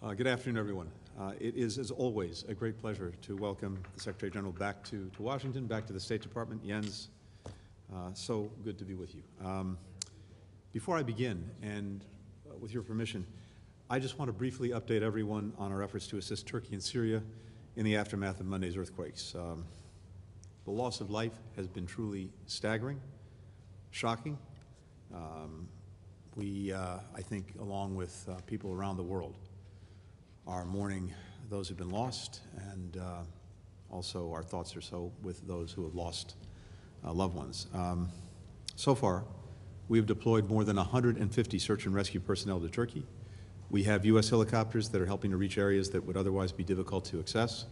Good afternoon, everyone. It is, as always, a great pleasure to welcome the Secretary-General back to Washington, back to the State Department. Jens, so good to be with you. Before I begin, and with your permission, I just want to briefly update everyone on our efforts to assist Turkey and Syria in the aftermath of Monday's earthquakes. The loss of life has been truly staggering, shocking. I think, along with people around the world, are mourning those who've been lost, and also our thoughts are so with those who have lost loved ones. So far, we've deployed more than 150 search and rescue personnel to Turkey. We have U.S. helicopters that are helping to reach areas that would otherwise be difficult to access.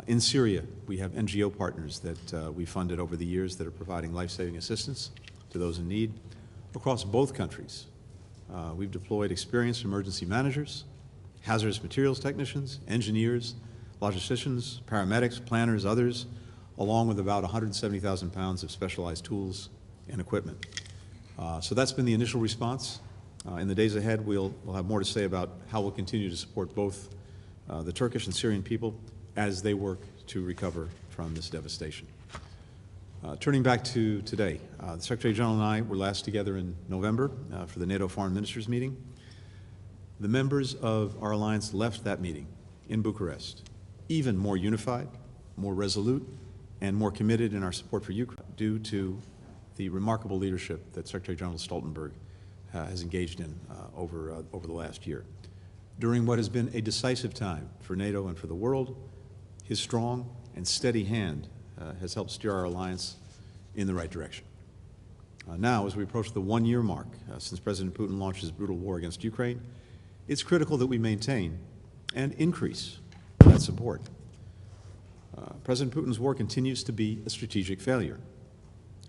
In Syria, we have NGO partners that we funded over the years that are providing life-saving assistance to those in need. Across both countries, we've deployed experienced emergency managers, hazardous materials technicians, engineers, logisticians, paramedics, planners, others, along with about 170,000 pounds of specialized tools and equipment. So that's been the initial response. In the days ahead, we'll have more to say about how we'll continue to support both the Turkish and Syrian people as they work to recover from this devastation. Turning back to today, the Secretary General and I were last together in November for the NATO Foreign Ministers meeting. The members of our alliance left that meeting in Bucharest even more unified, more resolute, and more committed in our support for Ukraine due to the remarkable leadership that Secretary General Stoltenberg has engaged in over the last year. During what has been a decisive time for NATO and for the world, his strong and steady hand has helped steer our alliance in the right direction. Now, as we approach the one-year mark since President Putin launched his brutal war against Ukraine, it's critical that we maintain and increase that support. President Putin's war continues to be a strategic failure.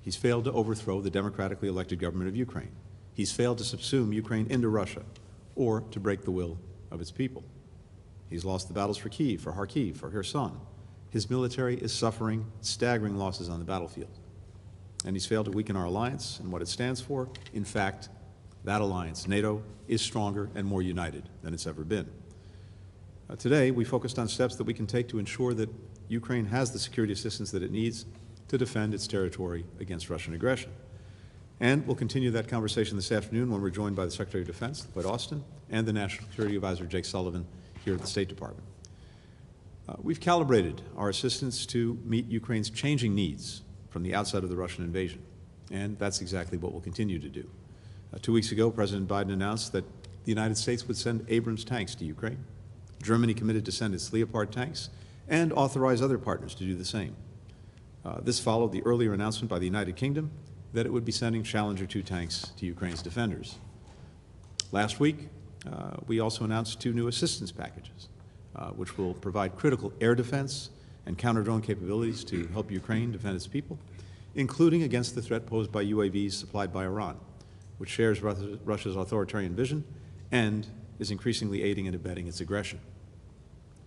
He's failed to overthrow the democratically elected government of Ukraine. He's failed to subsume Ukraine into Russia or to break the will of its people. He's lost the battles for Kyiv, for Kharkiv, for Kherson. His military is suffering staggering losses on the battlefield. And he's failed to weaken our alliance and what it stands for. In fact, that alliance, NATO, is stronger and more united than it's ever been. Today, we focused on steps that we can take to ensure that Ukraine has the security assistance that it needs to defend its territory against Russian aggression. And we'll continue that conversation this afternoon when we're joined by the Secretary of Defense, Lloyd Austin, and the National Security Advisor, Jake Sullivan, here at the State Department. We've calibrated our assistance to meet Ukraine's changing needs from the outset of the Russian invasion, and that's exactly what we'll continue to do. 2 weeks ago, President Biden announced that the United States would send Abrams tanks to Ukraine. Germany committed to send its Leopard tanks and authorize other partners to do the same. This followed the earlier announcement by the United Kingdom that it would be sending Challenger 2 tanks to Ukraine's defenders. Last week, we also announced 2 new assistance packages, which will provide critical air defense and counter-drone capabilities to help Ukraine defend its people, including against the threat posed by UAVs supplied by Iran, which shares Russia's authoritarian vision and is increasingly aiding and abetting its aggression.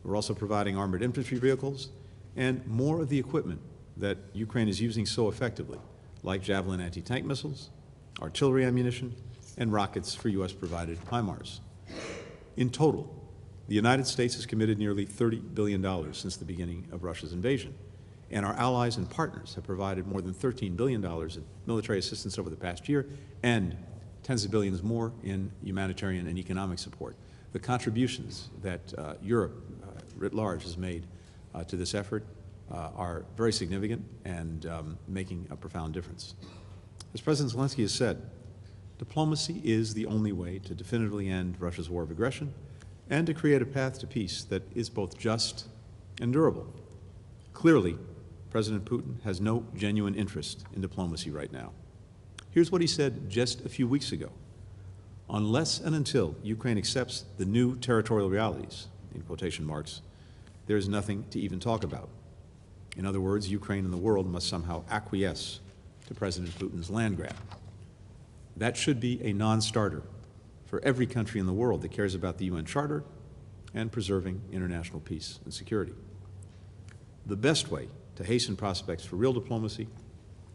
We're also providing armored infantry vehicles and more of the equipment that Ukraine is using so effectively, like Javelin anti-tank missiles, artillery ammunition, and rockets for U.S.-provided HIMARS. In total, the United States has committed nearly $30 billion since the beginning of Russia's invasion, and our allies and partners have provided more than $13 billion in military assistance over the past year and tens of billions more in humanitarian and economic support. The contributions that Europe writ large has made to this effort are very significant and making a profound difference. As President Zelensky has said, diplomacy is the only way to definitively end Russia's war of aggression and to create a path to peace that is both just and durable. Clearly, President Putin has no genuine interest in diplomacy right now. Here's what he said just a few weeks ago. Unless and until Ukraine accepts the new territorial realities, in quotation marks, there is nothing to even talk about. In other words, Ukraine and the world must somehow acquiesce to President Putin's land grab. That should be a non-starter for every country in the world that cares about the UN Charter and preserving international peace and security. The best way to hasten prospects for real diplomacy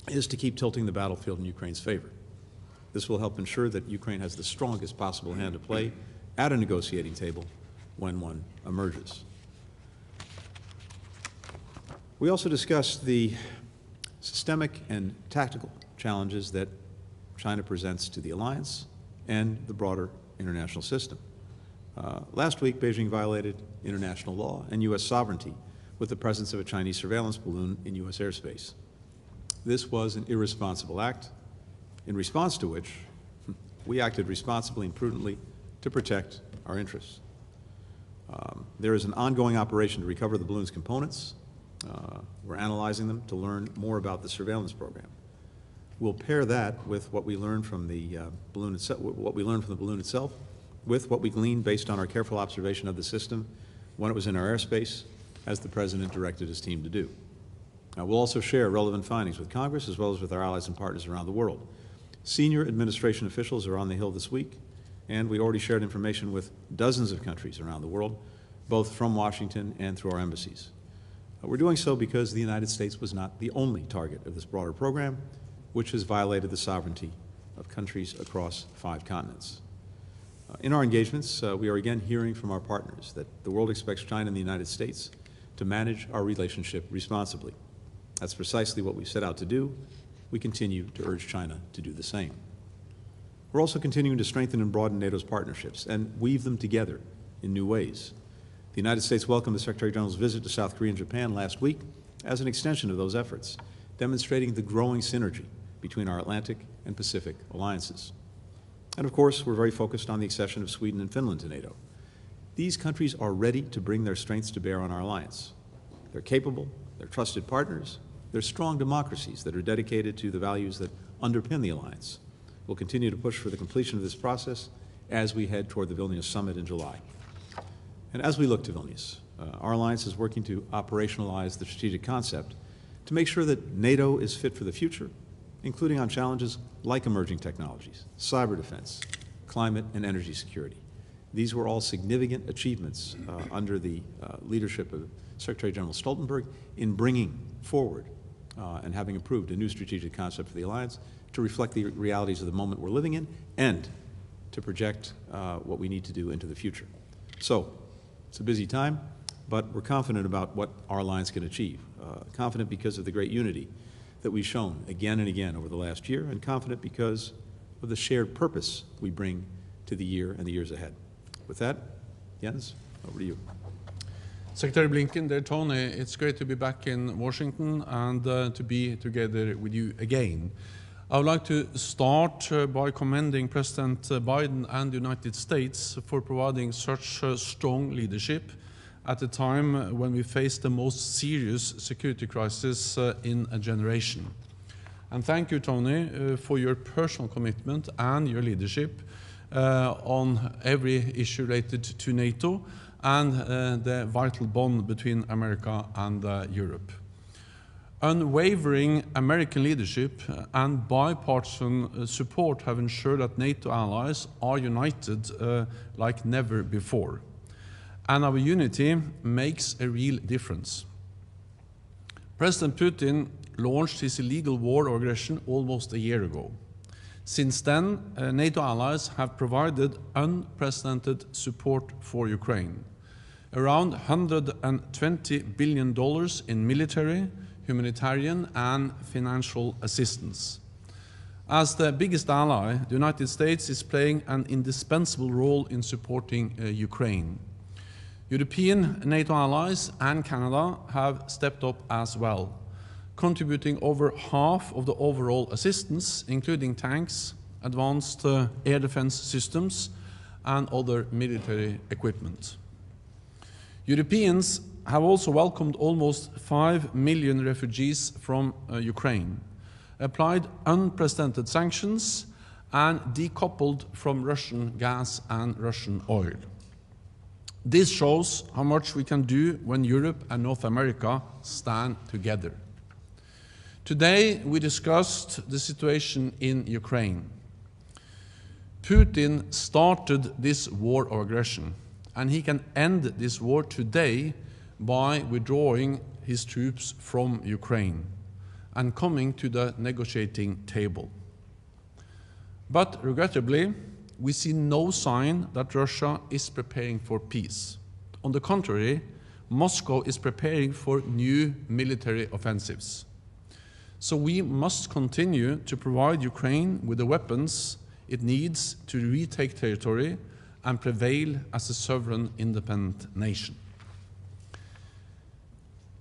is to keep tilting the battlefield in Ukraine's favor. This will help ensure that Ukraine has the strongest possible hand to play at a negotiating table when one emerges. We also discussed the systemic and tactical challenges that China presents to the alliance and the broader international system. Last week, Beijing violated international law and U.S. sovereignty with the presence of a Chinese surveillance balloon in U.S. airspace. This was an irresponsible act, in response to which we acted responsibly and prudently to protect our interests. There is an ongoing operation to recover the balloon's components. We're analyzing them to learn more about the surveillance program. We'll pair that with what we learned from the balloon itself, with what we gleaned based on our careful observation of the system when it was in our airspace, as the President directed his team to do. We'll also share relevant findings with Congress as well as with our allies and partners around the world. Senior administration officials are on the Hill this week, and we already shared information with dozens of countries around the world, both from Washington and through our embassies. We're doing so because the United States was not the only target of this broader program, which has violated the sovereignty of countries across 5 continents. In our engagements, we are again hearing from our partners that the world expects China and the United States to manage our relationship responsibly. That's precisely what we set out to do. We continue to urge China to do the same. We're also continuing to strengthen and broaden NATO's partnerships and weave them together in new ways. The United States welcomed the Secretary General's visit to South Korea and Japan last week as an extension of those efforts, demonstrating the growing synergy between our Atlantic and Pacific alliances. And of course, we're very focused on the accession of Sweden and Finland to NATO. These countries are ready to bring their strengths to bear on our alliance. They're capable, they're trusted partners, they're strong democracies that are dedicated to the values that underpin the alliance. We'll continue to push for the completion of this process as we head toward the Vilnius summit in July. And as we look to Vilnius, our alliance is working to operationalize the strategic concept to make sure that NATO is fit for the future, including on challenges like emerging technologies, cyber defense, climate and energy security. These were all significant achievements under the leadership of Secretary-General Stoltenberg in bringing forward and having approved a new strategic concept for the alliance to reflect the realities of the moment we're living in and to project what we need to do into the future. So, it's a busy time, but we're confident about what our alliance can achieve. Confident because of the great unity that we've shown again and again over the last year, and confident because of the shared purpose we bring to the year and the years ahead. With that, Jens, over to you. Secretary Blinken, dear Tony, it's great to be back in Washington and to be together with you again. I would like to start by commending President Biden and the United States for providing such strong leadership at a time when we face the most serious security crisis in a generation. And thank you, Tony, for your personal commitment and your leadership on every issue related to NATO and the vital bond between America and Europe. Unwavering American leadership and bipartisan support have ensured that NATO allies are united like never before. And our unity makes a real difference. President Putin launched his illegal war or aggression almost a year ago. Since then, NATO allies have provided unprecedented support for Ukraine. Around $120 billion in military, humanitarian and financial assistance. As the biggest ally, the United States is playing an indispensable role in supporting Ukraine. European NATO allies and Canada have stepped up as well, contributing over half of the overall assistance, including tanks, advanced air defense systems, and other military equipment. Europeans have also welcomed almost 5 million refugees from Ukraine, applied unprecedented sanctions, and decoupled from Russian gas and Russian oil. This shows how much we can do when Europe and North America stand together. Today, we discussed the situation in Ukraine. Putin started this war of aggression, and he can end this war today by withdrawing his troops from Ukraine and coming to the negotiating table. But regrettably, we see no sign that Russia is preparing for peace. On the contrary, Moscow is preparing for new military offensives. So we must continue to provide Ukraine with the weapons it needs to retake territory and prevail as a sovereign, independent nation.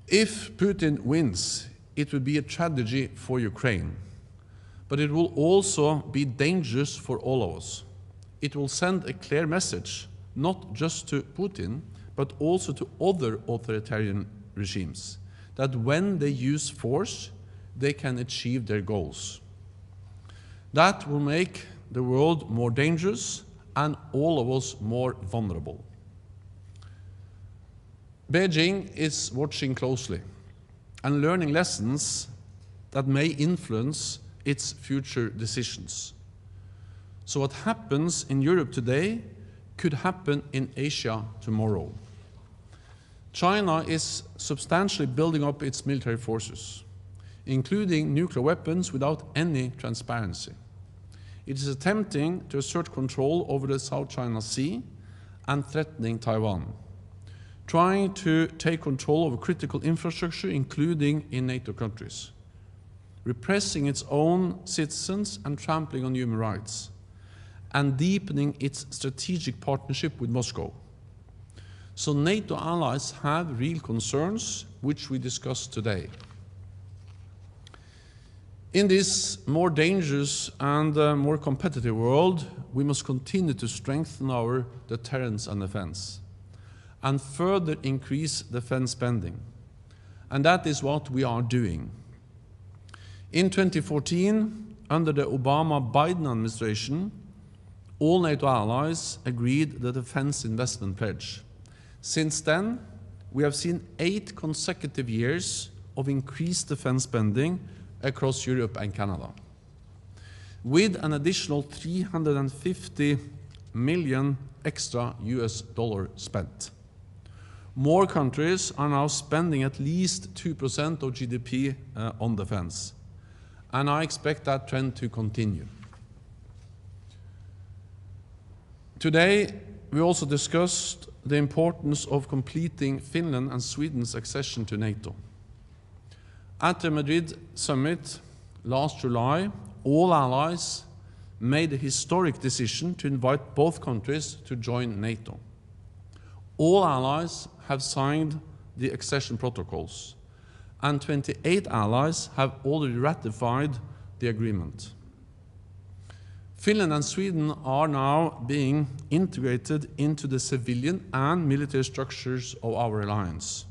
If Putin wins, it will be a tragedy for Ukraine, but it will also be dangerous for all of us. It will send a clear message, not just to Putin, but also to other authoritarian regimes, that when they use force, they can achieve their goals. That will make the world more dangerous and all of us more vulnerable. Beijing is watching closely and learning lessons that may influence its future decisions. So what happens in Europe today could happen in Asia tomorrow. China is substantially building up its military forces, including nuclear weapons without any transparency. It is attempting to assert control over the South China Sea and threatening Taiwan, trying to take control over critical infrastructure, including in NATO countries, repressing its own citizens and trampling on human rights, and deepening its strategic partnership with Moscow. So NATO allies have real concerns, which we discussed today. In this more dangerous and more competitive world, we must continue to strengthen our deterrence and defense, and further increase defense spending. And that is what we are doing. In 2014, under the Obama-Biden administration, all NATO allies agreed the defense investment pledge. Since then, we have seen 8 consecutive years of increased defense spending across Europe and Canada, with an additional $350 million extra US dollar spent. More countries are now spending at least 2% of GDP on defense, and I expect that trend to continue. Today, we also discussed the importance of completing Finland and Sweden's accession to NATO. At the Madrid summit last July, all allies made a historic decision to invite both countries to join NATO. All allies have signed the accession protocols, and 28 allies have already ratified the agreement. Finland and Sweden are now being integrated into the civilian and military structures of our alliance.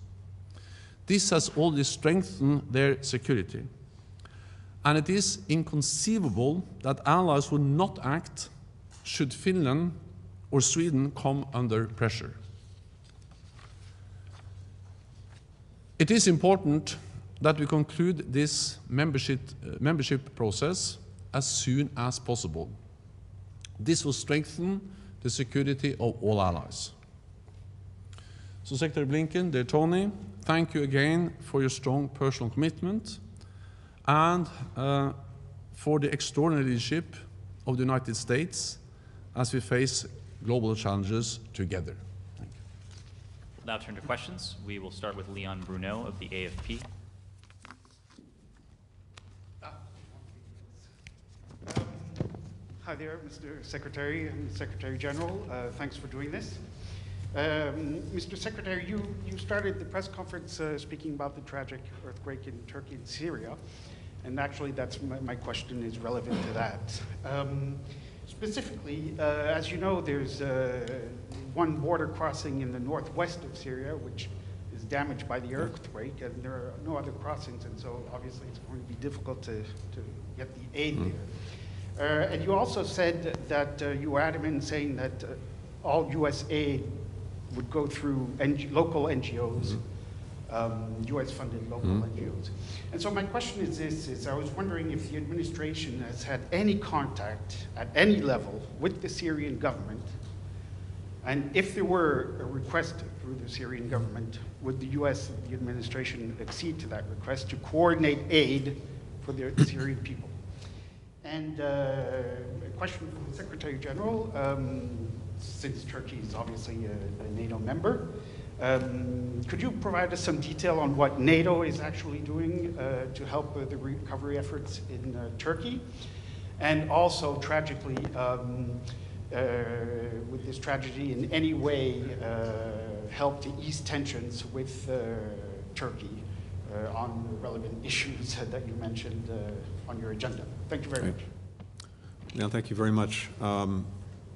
This has already strengthened their security, and it is inconceivable that allies will not act should Finland or Sweden come under pressure. It is important that we conclude this membership process as soon as possible. This will strengthen the security of all allies. So, Secretary Blinken, dear Tony, thank you again for your strong personal commitment and for the extraordinary leadership of the United States as we face global challenges together. Thank you. We'll now turn to questions. We will start with Leon Bruno of the AFP. Hi there, Mr. Secretary and Secretary General. Thanks for doing this. Mr. Secretary, you started the press conference speaking about the tragic earthquake in Turkey and Syria, and actually that's my question is relevant to that. Specifically, as you know, there's one border crossing in the northwest of Syria, which is damaged by the earthquake, and there are no other crossings, and so obviously it's going to be difficult to get the aid there. And you also said that you were adamant in saying that all U.S. aid would go through local NGOs, U.S.-funded local NGOs. And so my question is this, I was wondering if the administration has had any contact at any level with the Syrian government, and if there were a request through the Syrian government, would the U.S. the administration accede to that request to coordinate aid for the Syrian people? And a question for the Secretary General. since Turkey is obviously a NATO member. Could you provide us some detail on what NATO is actually doing to help the recovery efforts in Turkey? And also, tragically, with this tragedy in any way help to ease tensions with Turkey on relevant issues that you mentioned on your agenda? Thank you very much. Now, thank you very much.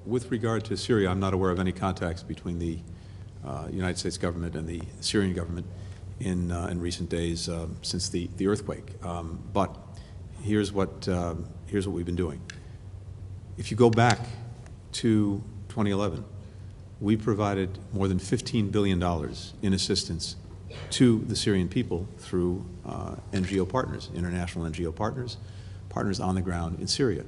With regard to Syria, I'm not aware of any contacts between the United States government and the Syrian government in recent days since the earthquake. But here's what we've been doing. If you go back to 2011, we provided more than $15 billion in assistance to the Syrian people through NGO partners, international NGO partners, partners on the ground in Syria.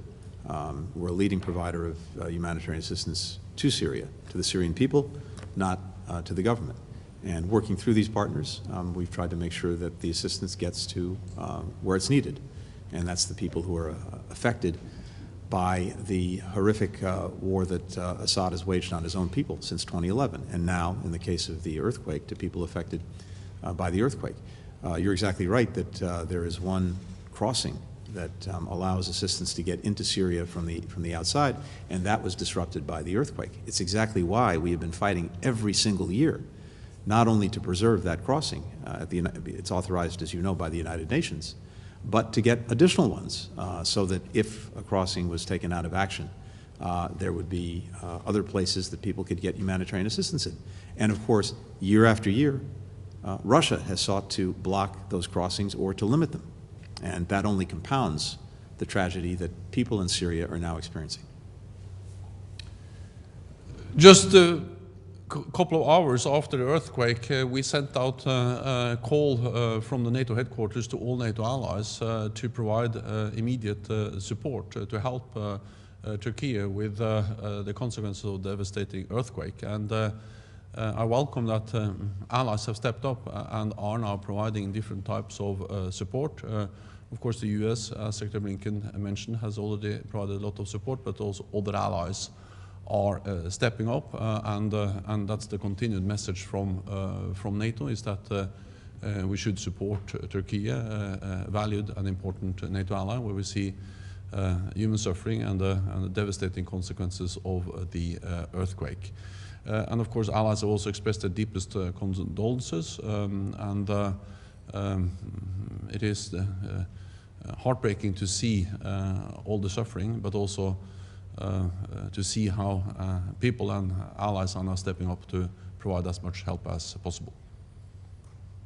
We're a leading provider of humanitarian assistance to Syria, to the Syrian people, not to the government. And working through these partners, we've tried to make sure that the assistance gets to where it's needed. And that's the people who are affected by the horrific war that Assad has waged on his own people since 2011. And now, in the case of the earthquake, to people affected by the earthquake. You're exactly right that there is one crossing that allows assistance to get into Syria from the outside, and that was disrupted by the earthquake. It's exactly why we have been fighting every single year, not only to preserve that crossing, it's authorized, as you know, by the United Nations, but to get additional ones so that if a crossing was taken out of action, there would be other places that people could get humanitarian assistance in. And of course, year after year, Russia has sought to block those crossings or to limit them. And that only compounds the tragedy that people in Syria are now experiencing. Just a couple of hours after the earthquake, we sent out a call from the NATO headquarters to all NATO allies to provide immediate support to help Turkey with the consequences of the devastating earthquake. And I welcome that allies have stepped up and are now providing different types of support. Of course, the US, as Secretary Blinken mentioned, has already provided a lot of support, but also other allies are stepping up, and that's the continued message from NATO, is that we should support Turkey, a valued and important NATO ally, where we see human suffering and the devastating consequences of the earthquake. And of course, allies have also expressed their deepest condolences, it is heartbreaking to see all the suffering, but also to see how people and allies are now stepping up to provide as much help as possible.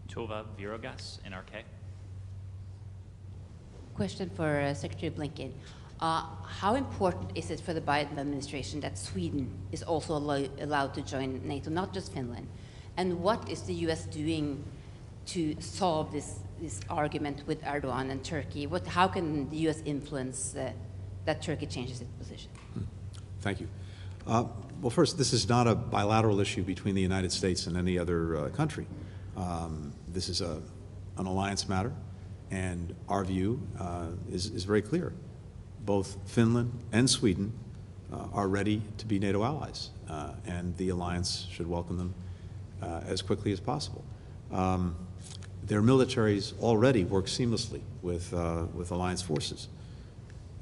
Tova Virogas, NRK. Question for Secretary Blinken. How important is it for the Biden administration that Sweden is also allowed to join NATO, not just Finland? And what is the US doing to solve this argument with Erdogan and Turkey? How can the US influence that Turkey changes its position? Thank you. Well, first, this is not a bilateral issue between the United States and any other country. This is an alliance matter, and our view is very clear. Both Finland and Sweden are ready to be NATO allies, and the alliance should welcome them as quickly as possible. Their militaries already work seamlessly with alliance forces.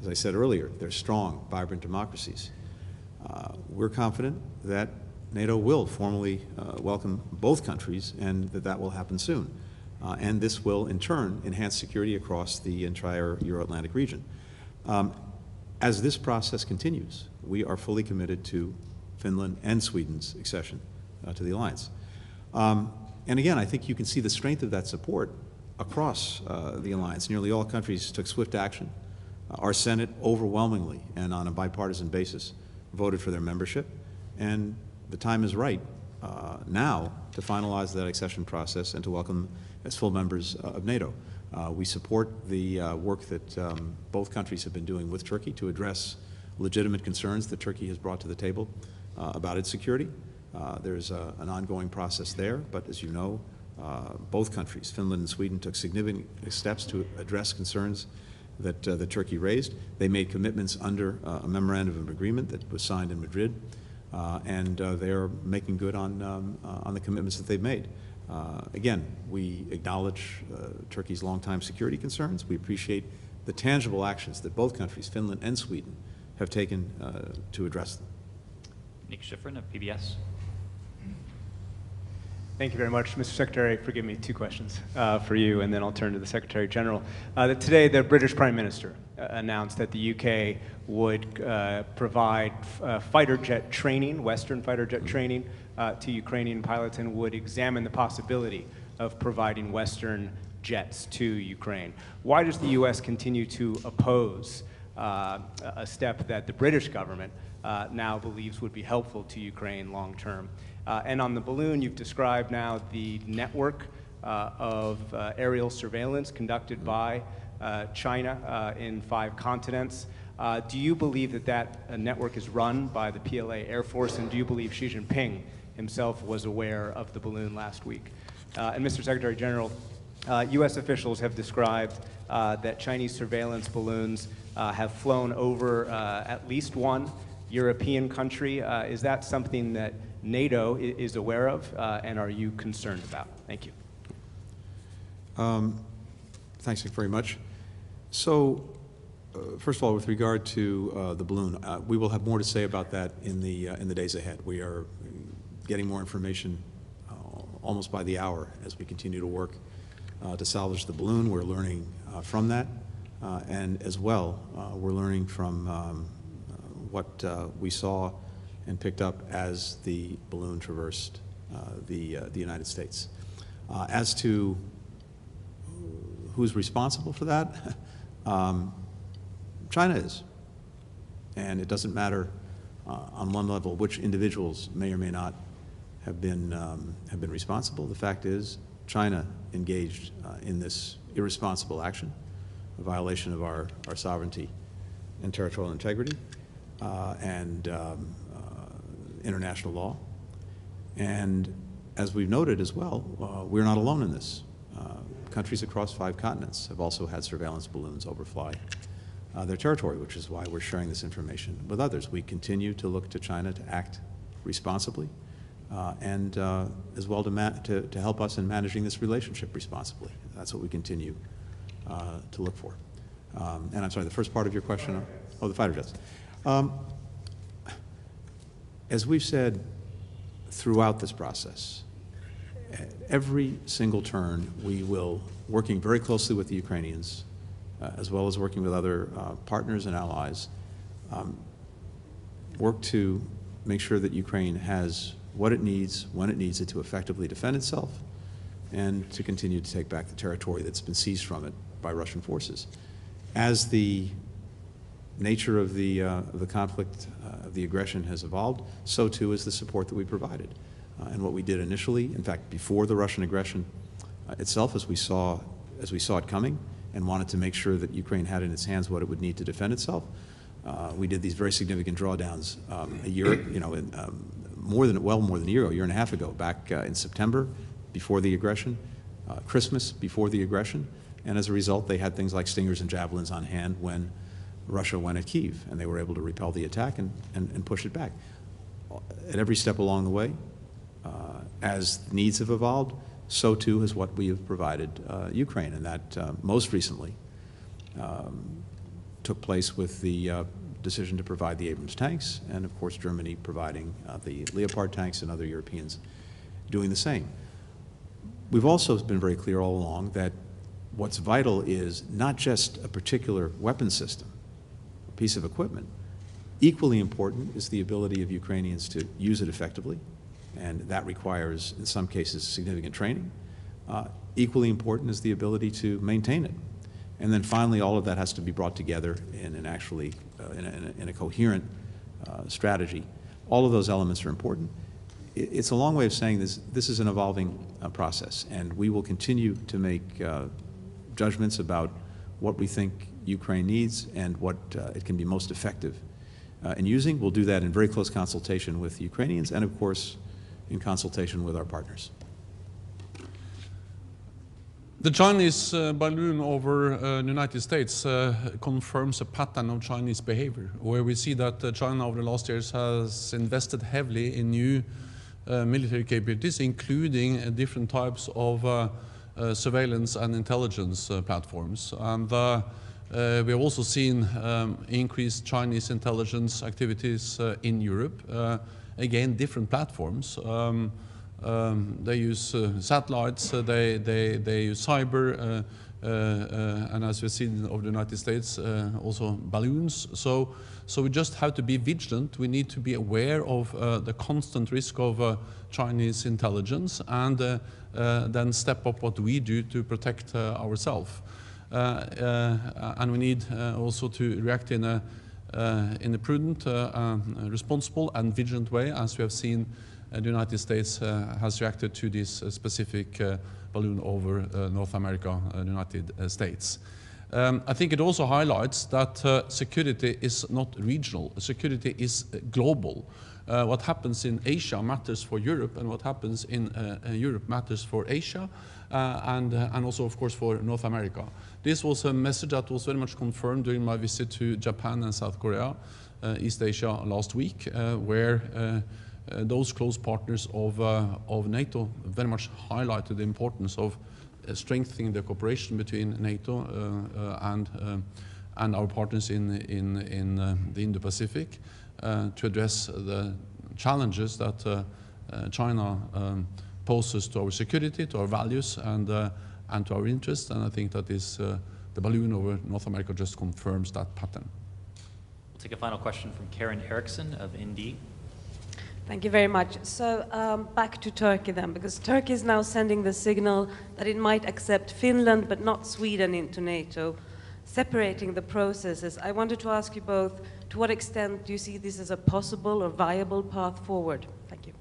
As I said earlier, they're strong, vibrant democracies. We're confident that NATO will formally welcome both countries, and that will happen soon. And this will, in turn, enhance security across the entire Euro-Atlantic region. As this process continues, we are fully committed to Finland and Sweden's accession to the alliance. And again, I think you can see the strength of that support across the alliance. Nearly all countries took swift action. Our Senate overwhelmingly and on a bipartisan basis voted for their membership. And the time is right now to finalize that accession process and to welcome them as full members of NATO. We support the work that both countries have been doing with Turkey to address legitimate concerns that Turkey has brought to the table about its security. There's an ongoing process there, but as you know, both countries, Finland and Sweden, took significant steps to address concerns that Turkey raised. They made commitments under a memorandum of agreement that was signed in Madrid and they're making good on the commitments that they've made. Again, we acknowledge Turkey's longtime security concerns. We appreciate the tangible actions that both countries, Finland and Sweden, have taken to address them. Nick Schifrin of PBS. Thank you very much. Mr. Secretary, forgive me, 2 questions for you, and then I'll turn to the Secretary General. Today, the British Prime Minister announced that the UK would provide fighter jet training, Western fighter jet training, to Ukrainian pilots, and would examine the possibility of providing Western jets to Ukraine. Why does the U.S. continue to oppose a step that the British government now believes would be helpful to Ukraine long term? And on the balloon, you've described now the network of aerial surveillance conducted by China in 5 continents. Do you believe that that network is run by the PLA Air Force, and do you believe Xi Jinping himself was aware of the balloon last week? And Mr. Secretary General, U.S. officials have described that Chinese surveillance balloons have flown over at least one European country. Is that something that NATO is aware of, and are you concerned about? Thank you. Thanks, Nick, very much. So, first of all, with regard to the balloon, we will have more to say about that in the days ahead. We are getting more information almost by the hour as we continue to work to salvage the balloon. We're learning from that, and as well, we're learning from what we saw and picked up as the balloon traversed the United States. As to who's responsible for that, China is. And it doesn't matter on one level which individuals may or may not have been responsible. The fact is, China engaged in this irresponsible action, a violation of our sovereignty and territorial integrity and international law. And as we've noted as well, we're not alone in this. Countries across 5 continents have also had surveillance balloons overfly their territory, which is why we're sharing this information with others. We continue to look to China to act responsibly and as well to help us in managing this relationship responsibly. That's what we continue to look for. And I'm sorry, the first part of your question? Oh, the fighter jets. As we've said throughout this process, at every single turn, we will, working very closely with the Ukrainians, as well as working with other partners and allies, work to make sure that Ukraine has what it needs, when it needs it, to effectively defend itself and to continue to take back the territory that's been seized from it by Russian forces. As the nature of the conflict, of the aggression has evolved, so too is the support that we provided. And what we did initially, in fact, before the Russian aggression itself, as we saw it coming and wanted to make sure that Ukraine had in its hands what it would need to defend itself, we did these very significant drawdowns a year, more than a year and a half ago, back in September, before the aggression, Christmas before the aggression, and as a result, they had things like Stingers and Javelins on hand when Russia went at Kyiv, and they were able to repel the attack and push it back. At every step along the way, as needs have evolved, so too is what we have provided Ukraine, and that most recently took place with the decision to provide the Abrams tanks, and of course Germany providing the Leopard tanks, and other Europeans doing the same. We've also been very clear all along that what's vital is not just a particular weapon system, a piece of equipment. Equally important is the ability of Ukrainians to use it effectively, and that requires, in some cases, significant training. Equally important is the ability to maintain it. And then finally, all of that has to be brought together in in a coherent strategy. All of those elements are important. It's a long way of saying this is an evolving process, and we will continue to make judgments about what we think Ukraine needs and what it can be most effective in using. We'll do that in very close consultation with the Ukrainians and, of course, in consultation with our partners. The Chinese balloon over the United States confirms a pattern of Chinese behavior, where we see that China over the last years has invested heavily in new military capabilities, including different types of surveillance and intelligence platforms. And we have also seen increased Chinese intelligence activities in Europe. Again, different platforms. They use satellites, they use cyber, and as we've seen over the United States, also balloons. So we just have to be vigilant. We need to be aware of the constant risk of Chinese intelligence, and then step up what we do to protect ourselves. And we need also to react in a prudent, responsible, and vigilant way, as we have seen the United States has reacted to this specific balloon over North America, United States. I think it also highlights that security is not regional. Security is global. What happens in Asia matters for Europe, and what happens in Europe matters for Asia, and also, of course, for North America. This was a message that was very much confirmed during my visit to Japan and South Korea, East Asia last week, where those close partners of NATO very much highlighted the importance of strengthening the cooperation between NATO and our partners in the Indo-Pacific to address the challenges that China poses to our security, to our values, and to our interests. And I think that the balloon over North America just confirms that pattern. We'll take a final question from Karen Eriksson of ND. Thank you very much. So back to Turkey then, because Turkey is now sending the signal that it might accept Finland but not Sweden into NATO, separating the processes. I wanted to ask you both, to what extent do you see this as a possible or viable path forward? Thank you.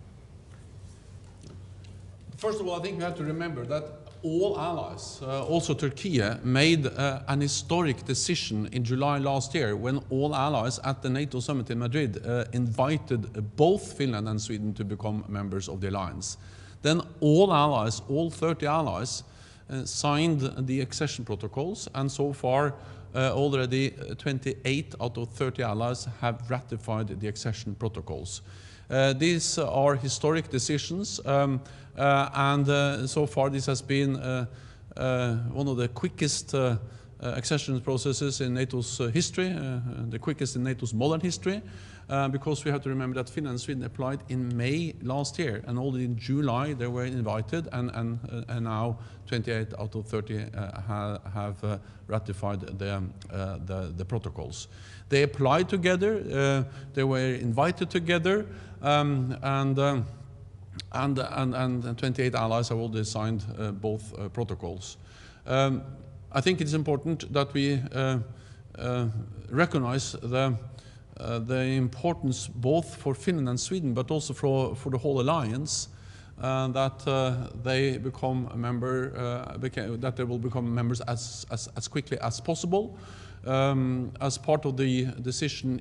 First of all, I think we have to remember that all allies, also Turkey, made an historic decision in July last year when all allies at the NATO summit in Madrid invited both Finland and Sweden to become members of the alliance. Then all allies, all 30 allies, signed the accession protocols, and so far already 28 out of 30 allies have ratified the accession protocols. These are historic decisions, and so far this has been one of the quickest accession processes in NATO's history, the quickest in NATO's modern history, because we have to remember that Finland and Sweden applied in May last year, and only in July they were invited, and now 28 out of 30 have ratified the protocols. They applied together, they were invited together, and 28 allies have already signed both protocols. I think it's important that we recognize the importance both for Finland and Sweden, but also for the whole alliance, that they become a member, that they will become members as quickly as possible. As part of the decision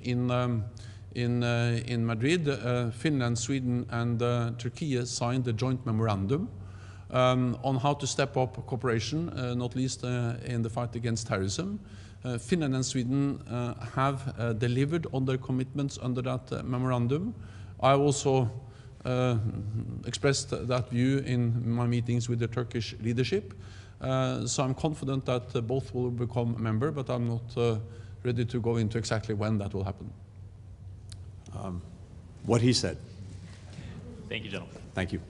in Madrid, Finland, Sweden, and Turkey signed a joint memorandum on how to step up cooperation, not least in the fight against terrorism. Finland and Sweden have delivered on their commitments under that memorandum. I also expressed that view in my meetings with the Turkish leadership. So I'm confident that both will become a member, but I'm not ready to go into exactly when that will happen. What he said. Thank you, gentlemen. Thank you.